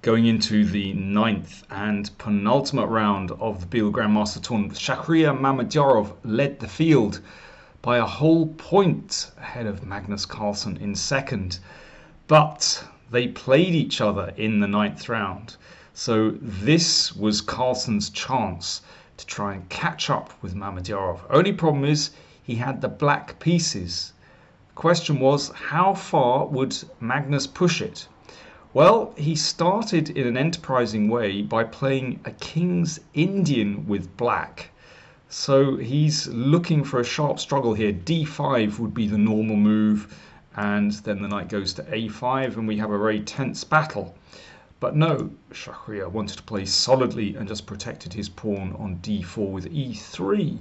Going into the 9th and penultimate round of the Biel Grandmaster Tournament, Shahriar Mamedyarov led the field by a whole point ahead of Magnus Carlsen in second. But they played each other in the 9th round. So this was Carlsen's chance to try and catch up with Mamedyarov. Only problem is he had the black pieces. The question was, how far would Magnus push it? Well, he started in an enterprising way by playing a King's Indian with black. So he's looking for a sharp struggle here. D5 would be the normal move, and then the knight goes to A5 and we have a very tense battle. But no, Shahriar wanted to play solidly and just protected his pawn on D4 with E3.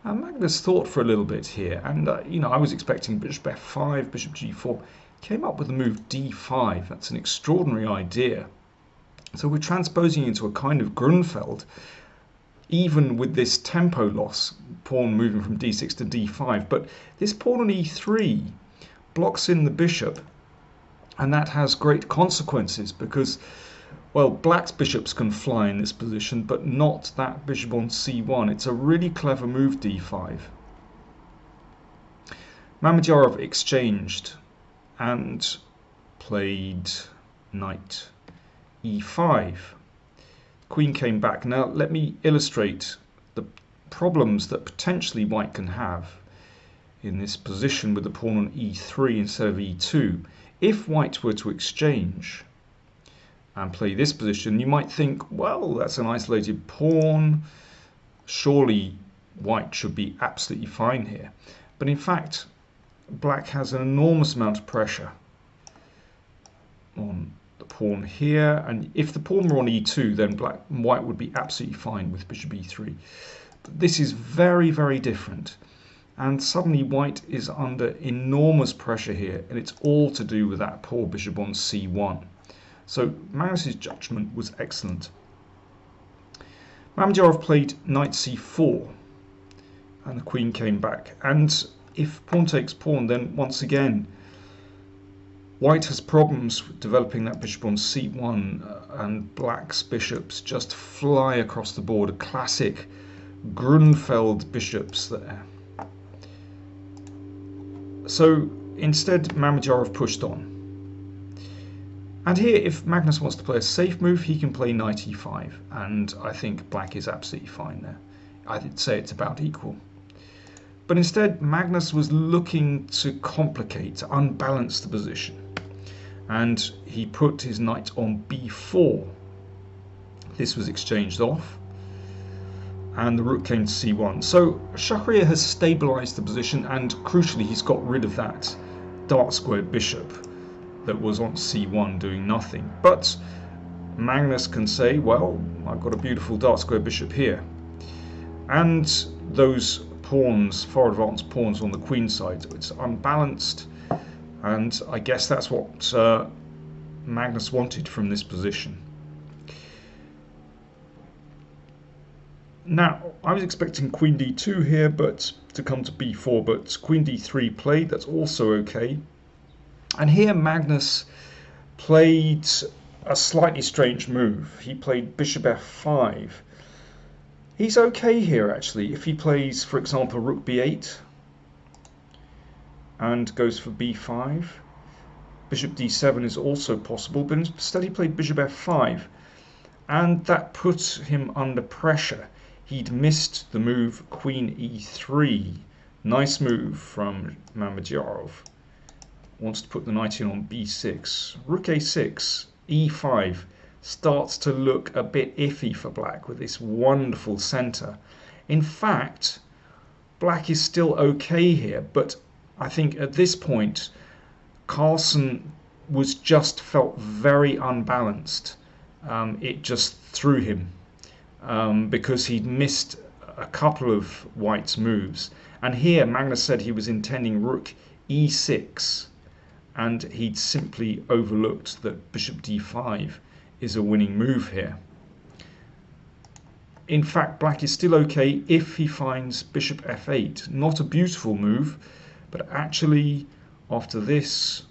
Magnus thought for a little bit here, and I was expecting bishop F5, bishop G4. Came up with the move D5. That's an extraordinary idea. So we're transposing into a kind of Grunfeld, even with this tempo loss, pawn moving from D6 to D5. But this pawn on E3 blocks in the bishop, and that has great consequences because, well, black's bishops can fly in this position, but not that bishop on C1. It's a really clever move, D5. Mamedyarov exchanged and played knight E5. Queen came back. Now let me illustrate the problems that potentially white can have in this position with the pawn on E3 instead of E2. If white were to exchange and play this position, you might think, well, that's an isolated pawn. Surely white should be absolutely fine here. But in fact, black has an enormous amount of pressure on the pawn here, and if the pawn were on E2, then white would be absolutely fine with bishop E3. But this is very, very different, and suddenly white is under enormous pressure here, and it's all to do with that poor bishop on C1. So Magnus's judgment was excellent. Mamedyarov played knight C4, and the queen came back, and if pawn takes pawn, then once again white has problems with developing that bishop on C1, and black's bishops just fly across the board. A classic Grunfeld bishops there. So instead Mamedyarov pushed on. And here, if Magnus wants to play a safe move, he can play knight E5, and I think black is absolutely fine there. I'd say it's about equal. But instead, Magnus was looking to complicate, to unbalance the position. And he put his knight on B4. This was exchanged off, and the rook came to C1. So Shahriar has stabilized the position, and crucially, he's got rid of that dark squared bishop that was on C1 doing nothing. But Magnus can say, well, I've got a beautiful dark squared bishop here. And those pawns, far advanced pawns on the queen side, so it's unbalanced, and I guess that's what Magnus wanted from this position. Now, I was expecting queen d2 here, but to come to b4, but queen d3 played. That's also okay. And here Magnus played a slightly strange move. He played bishop f5. He's okay here, actually, if he plays, for example, rook b8 and goes for b5. Bishop d7 is also possible, but instead he played bishop f5, and that put him under pressure. He'd missed the move queen e3. Nice move from Mamedyarov. Wants to put the knight in on b6. Rook a6, e5. Starts to look a bit iffy for black with this wonderful center. In fact, black is still okay here, but I think at this point Carlsen was just felt very unbalanced. It just threw him because he'd missed a couple of white's moves. And here Magnus said he was intending rook e6, and he'd simply overlooked that bishop d5 is a winning move here. In fact, black is still okay if he finds bishop f8. Not a beautiful move, but actually after this,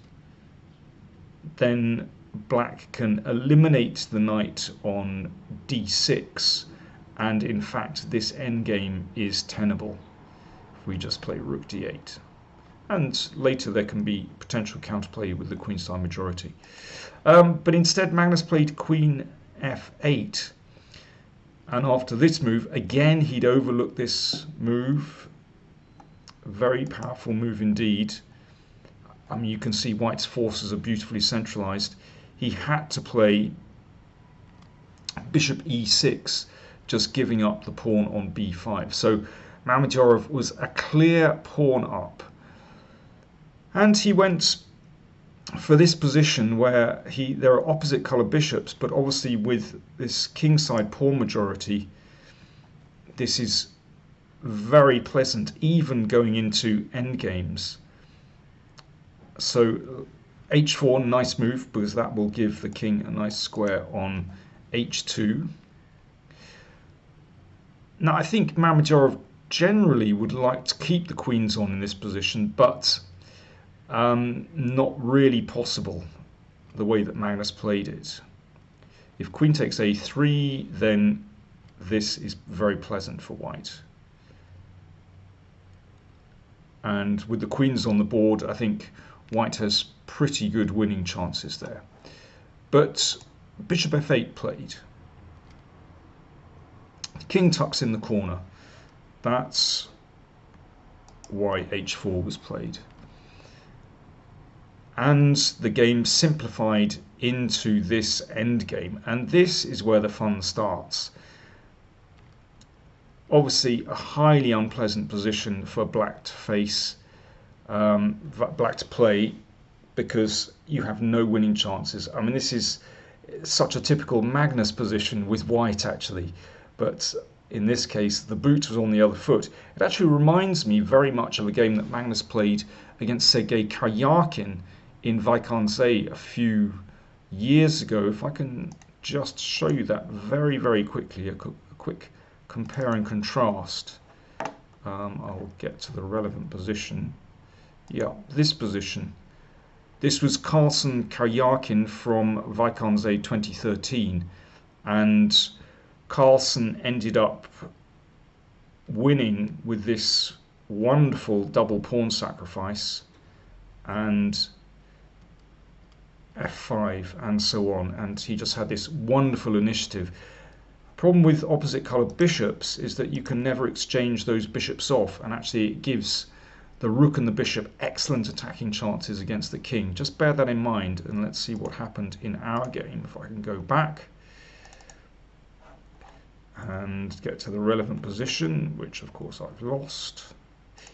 then black can eliminate the knight on d6, and in fact this endgame is tenable if we just play rook d8. And later there can be potential counterplay with the queenside majority. But instead Magnus played queen f8. And after this move, again he'd overlooked this move. A very powerful move indeed. I mean, you can see white's forces are beautifully centralized. He had to play bishop e6, just giving up the pawn on b5. So Mamedyarov was a clear pawn up. And he went for this position where there are opposite color bishops, but obviously with this kingside pawn majority, this is very pleasant, even going into endgames. So h4, nice move, because that will give the king a nice square on h2. Now I think Mamedyarov generally would like to keep the queens on in this position, but not really possible the way that Magnus played it. If queen takes a3, then this is very pleasant for white. And with the queens on the board, I think white has pretty good winning chances there. But bishop f8 played. The king tucks in the corner. That's why h4 was played. And the game simplified into this endgame, and this is where the fun starts. Obviously a highly unpleasant position for black to face, black to play, because you have no winning chances. I mean, this is such a typical Magnus position with white actually, but in this case the boot was on the other foot. It actually reminds me very much of a game that Magnus played against Sergei Karyakin in Vaikanze a few years ago. If I can just show you that very, very quickly, a quick compare and contrast. I'll get to the relevant position. Yeah, this position. This was Carlsen Karyakin from Vaikanze 2013, and Carlsen ended up winning with this wonderful double pawn sacrifice and f5 and so on, and he just had this wonderful initiative. Problem with opposite colored bishops is that you can never exchange those bishops off, and actually it gives the rook and the bishop excellent attacking chances against the king. Just bear that in mind, and let's see what happened in our game. If I can go back and get to the relevant position, which of course I've lost.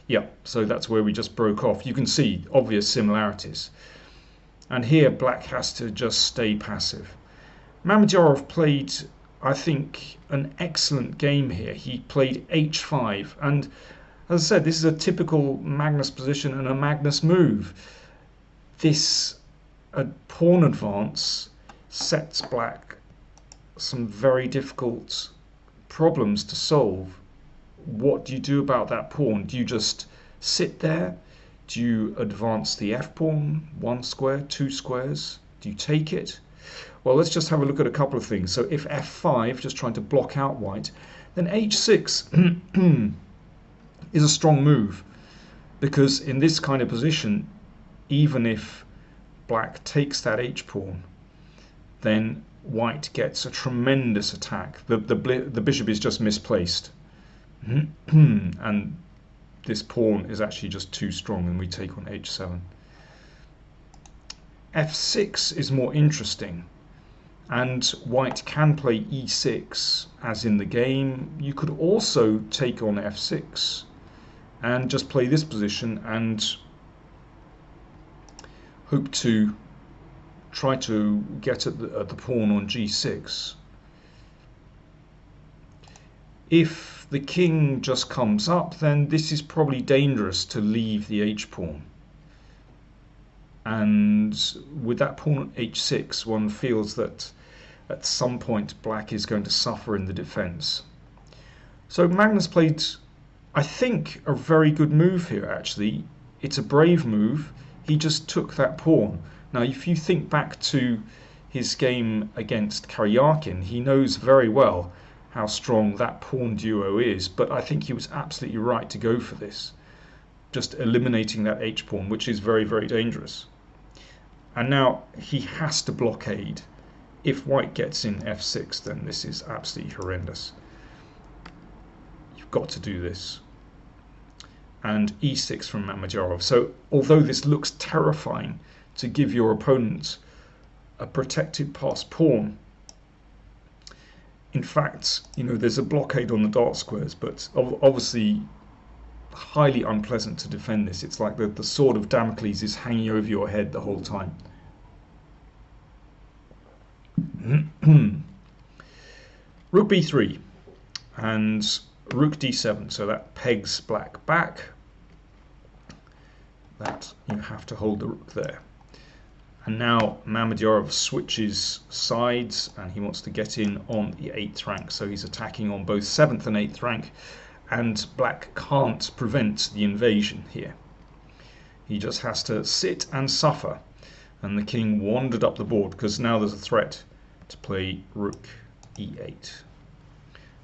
Yeah, so that's where we just broke off. You can see obvious similarities. And here black has to just stay passive. Mamedyarov played, I think, an excellent game here. He played h5, and as I said, this is a typical Magnus position and a Magnus move. This pawn advance sets black some very difficult problems to solve. What do you do about that pawn? Do you just sit there? Do you advance the f-pawn, 1 square, 2 squares? Do you take it? Well, let's just have a look at a couple of things. So if f5, just trying to block out white, then h6 is a strong move, because in this kind of position, even if black takes that h-pawn, then white gets a tremendous attack. The bishop is just misplaced. And this pawn is actually just too strong, and we take on h7. f6 is more interesting, and white can play e6 as in the game. You could also take on f6 and just play this position and hope to try to get at the pawn on g6. If the king just comes up, then this is probably dangerous to leave the h-pawn. And with that pawn on h6, one feels that at some point black is going to suffer in the defense. So Magnus played, I think, a very good move here actually. It's a brave move. He just took that pawn. Now if you think back to his game against Karyakin, he knows very well how strong that pawn duo is, but I think he was absolutely right to go for this, just eliminating that h-pawn, which is very, very dangerous. And now he has to blockade. If white gets in f6, then this is absolutely horrendous. You've got to do this. And e6 from Mamedyarov. So although this looks terrifying to give your opponent a protected passed pawn, in fact, you know, there's a blockade on the dark squares, but obviously highly unpleasant to defend this. It's like the sword of Damocles is hanging over your head the whole time. Rook b3 and rook d7, so that pegs black back. That you have to hold the rook there. And now Mamedyarov switches sides and he wants to get in on the 8th rank, so he's attacking on both 7th and 8th rank, and black can't prevent the invasion here. He just has to sit and suffer, and the king wandered up the board because now there's a threat to play rook e8.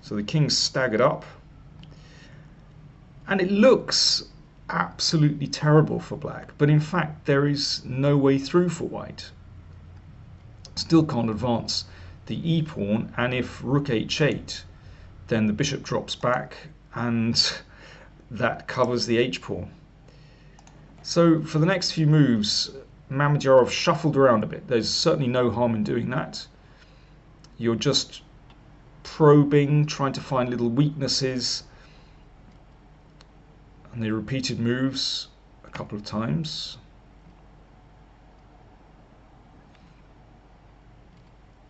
So the king's staggered up, and it looks absolutely terrible for black, but in fact there is no way through for white. Still can't advance the e-pawn, and if rook h8, then the bishop drops back and that covers the h-pawn. So for the next few moves, Mamedyarov shuffled around a bit. There's certainly no harm in doing that. You're just probing, trying to find little weaknesses, and they repeated moves a couple of times.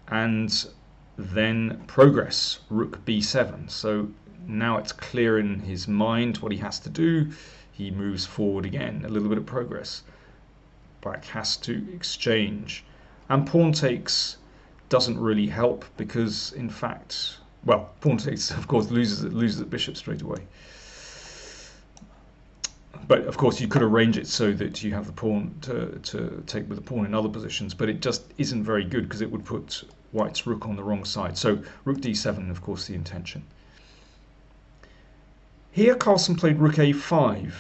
And then progress, rook b7. So now it's clear in his mind what he has to do. He moves forward again, a little bit of progress. Black has to exchange. And pawn takes doesn't really help because, in fact, well, pawn takes, of course, loses the bishop straight away. But of course you could arrange it so that you have the pawn to take with the pawn in other positions, but it just isn't very good because it would put white's rook on the wrong side. So rook d7, of course, the intention. Here Carlsen played rook a5,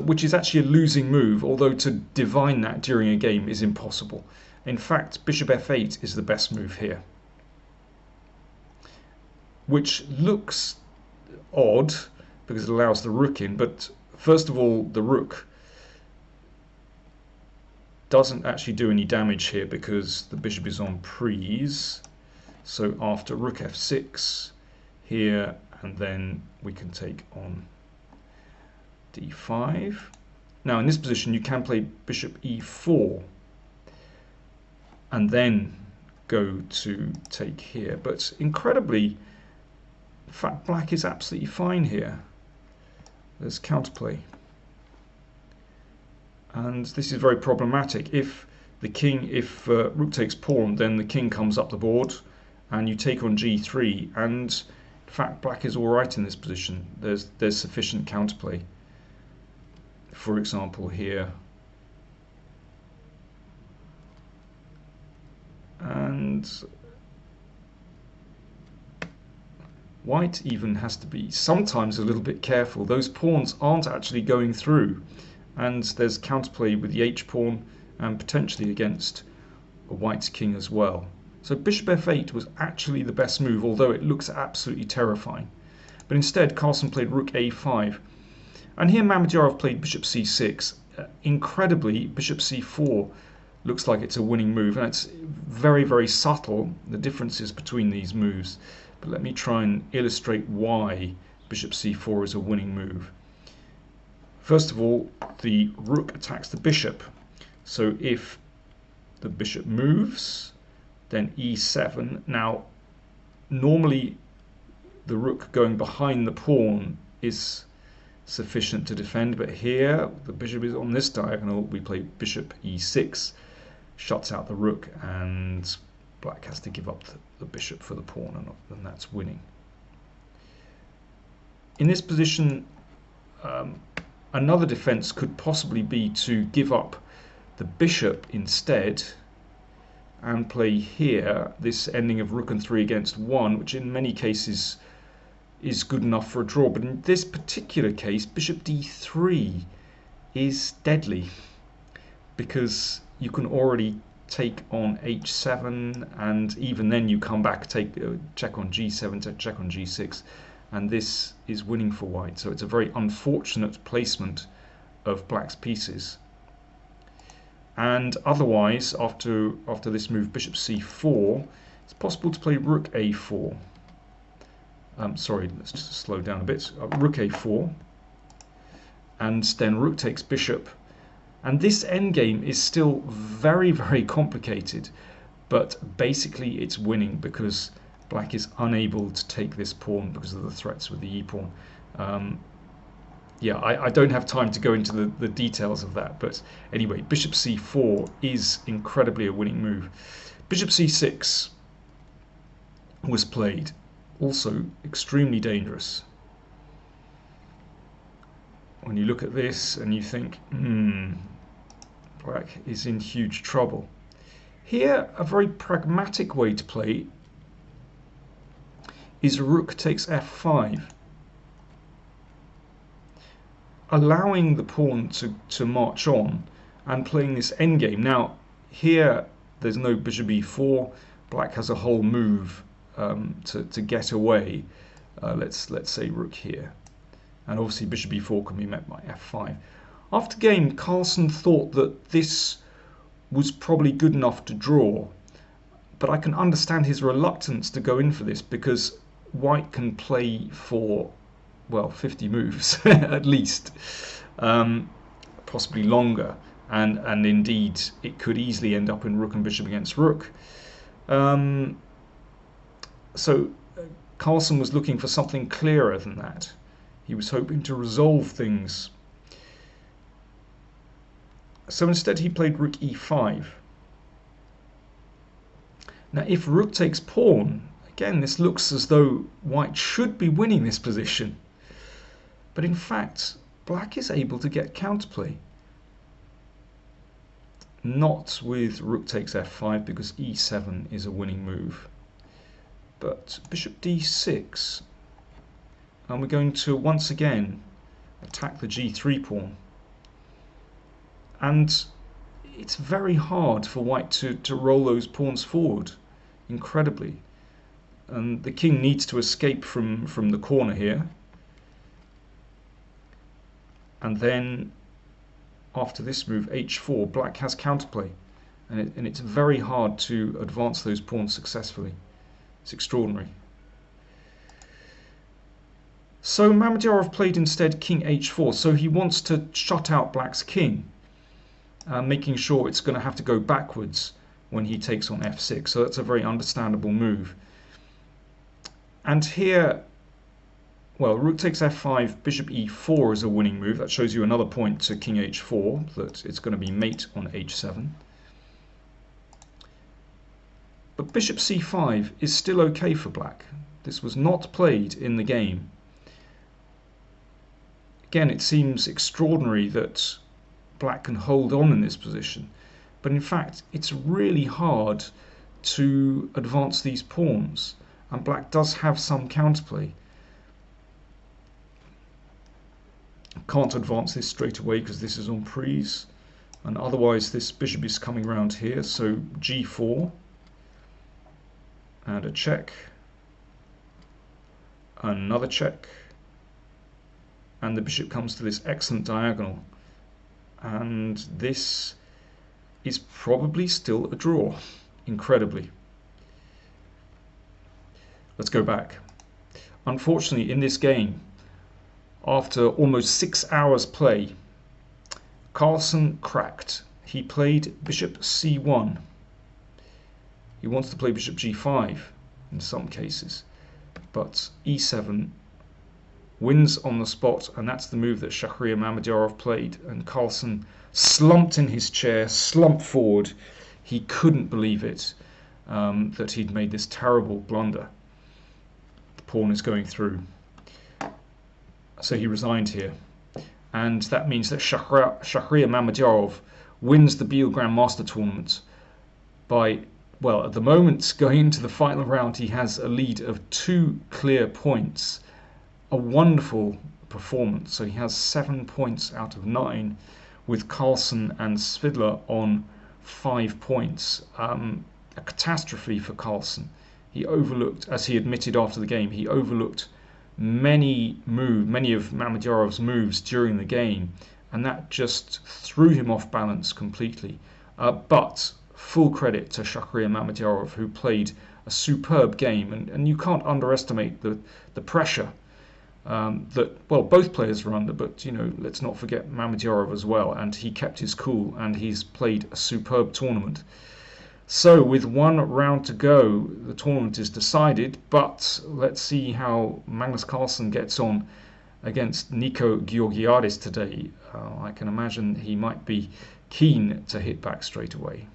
which is actually a losing move, although to divine that during a game is impossible. In fact, bishop f8 is the best move here, which looks odd because it allows the rook in, but first of all, the rook doesn't actually do any damage here because the bishop is on prise. So after rook f6 here, and then we can take on d5. Now in this position you can play bishop e4 and then go to take here, but incredibly, in fact, black is absolutely fine here. There's counterplay, and this is very problematic. If rook takes pawn, then the king comes up the board and you take on g3, and in fact black is all right in this position. There's sufficient counterplay. For example, here, and white even has to be sometimes a little bit careful. Those pawns aren't actually going through, and there's counterplay with the h-pawn and potentially against a white's king as well. So bishop f8 was actually the best move, although it looks absolutely terrifying. But instead Carlsen played rook a5, and here Mamedyarov played bishop c6. Incredibly, bishop c4 looks like it's a winning move, and it's very, very subtle, the differences between these moves. But let me try and illustrate why bishop c4 is a winning move. First of all, the rook attacks the bishop. So if the bishop moves, then e7. Now, normally the rook going behind the pawn is sufficient to defend, but here the bishop is on this diagonal. We play bishop e6, shuts out the rook, and black has to give up the bishop for the pawn, and that's winning. In this position, another defense could possibly be to give up the bishop instead and play here this ending of rook and 3 against 1, which in many cases is good enough for a draw. But in this particular case, bishop d3 is deadly, because you can already take on h7, and even then you come back, check on g7, check on g6, and this is winning for white. So it's a very unfortunate placement of black's pieces. And otherwise, after this move, bishop c4, it's possible to play rook a4. Sorry, let's just slow down a bit. Rook a4, and then rook takes bishop. And this endgame is still very, very complicated, but basically it's winning because black is unable to take this pawn because of the threats with the e-pawn. Yeah, I don't have time to go into the details of that, but anyway, bishop c4 is incredibly a winning move. Bishop c6 was played, also extremely dangerous. When you look at this and you think, black is in huge trouble. Here, a very pragmatic way to play is rook takes f5, allowing the pawn to march on and playing this endgame. Now, here there's no bishop e4. Black has a whole move to get away. Let's say rook here. And obviously bishop e4 can be met by f5. After game, Carlsen thought that this was probably good enough to draw, but I can understand his reluctance to go in for this because white can play for, well, 50 moves at least, possibly longer, and indeed it could easily end up in rook and bishop against rook. So Carlsen was looking for something clearer than that. He was hoping to resolve things. So instead he played rook e5. Now if rook takes pawn, again this looks as though white should be winning this position. But in fact, black is able to get counterplay. Not with rook takes f5 because e7 is a winning move. But bishop d6, and we're going to once again attack the g3 pawn. And it's very hard for white to roll those pawns forward, incredibly. And the king needs to escape from the corner here. And then after this move, h4, black has counterplay. And it's very hard to advance those pawns successfully. It's extraordinary. So Mamedyarov played instead king h4. So he wants to shut out black's king, making sure it's going to have to go backwards when he takes on f6. So that's a very understandable move. And here, well, rook takes f5, bishop e4 is a winning move. That shows you another point to king h4, that it's going to be mate on h7. But bishop c5 is still okay for black. This was not played in the game. Again, it seems extraordinary that black can hold on in this position, but in fact it's really hard to advance these pawns, and black does have some counterplay. Can't advance this straight away because this is on prise, and otherwise this bishop is coming round here, so g4 and a check, another check, and the bishop comes to this excellent diagonal. And this is probably still a draw, incredibly. Let's go back. Unfortunately, in this game, after almost 6 hours play, Carlsen cracked. He played bishop c1. He wants to play bishop g5 in some cases, but e7 wins on the spot, and that's the move that Shahriar Mamedyarov played, and Carlsen slumped in his chair, slumped forward. He couldn't believe it, that he'd made this terrible blunder. The pawn is going through. So he resigned here, and that means that Shahriar Mamedyarov wins the Biel Grandmaster tournament by well, at the moment, going into the final round, he has a lead of 2 clear points. A wonderful performance. So he has 7 points out of 9, with Carlsen and Svidler on 5 points. A catastrophe for Carlsen. He overlooked, as he admitted after the game, he overlooked many of Mamedyarov's moves during the game, and that just threw him off balance completely. But full credit to Shahriar Mamedyarov, who played a superb game, and you can't underestimate the pressure that, well, both players were under, but let's not forget Mamedyarov as well, and he kept his cool, and he's played a superb tournament. So with 1 round to go, the tournament is decided, but let's see how Magnus Carlsen gets on against Nico Georgiadis today. I can imagine he might be keen to hit back straight away.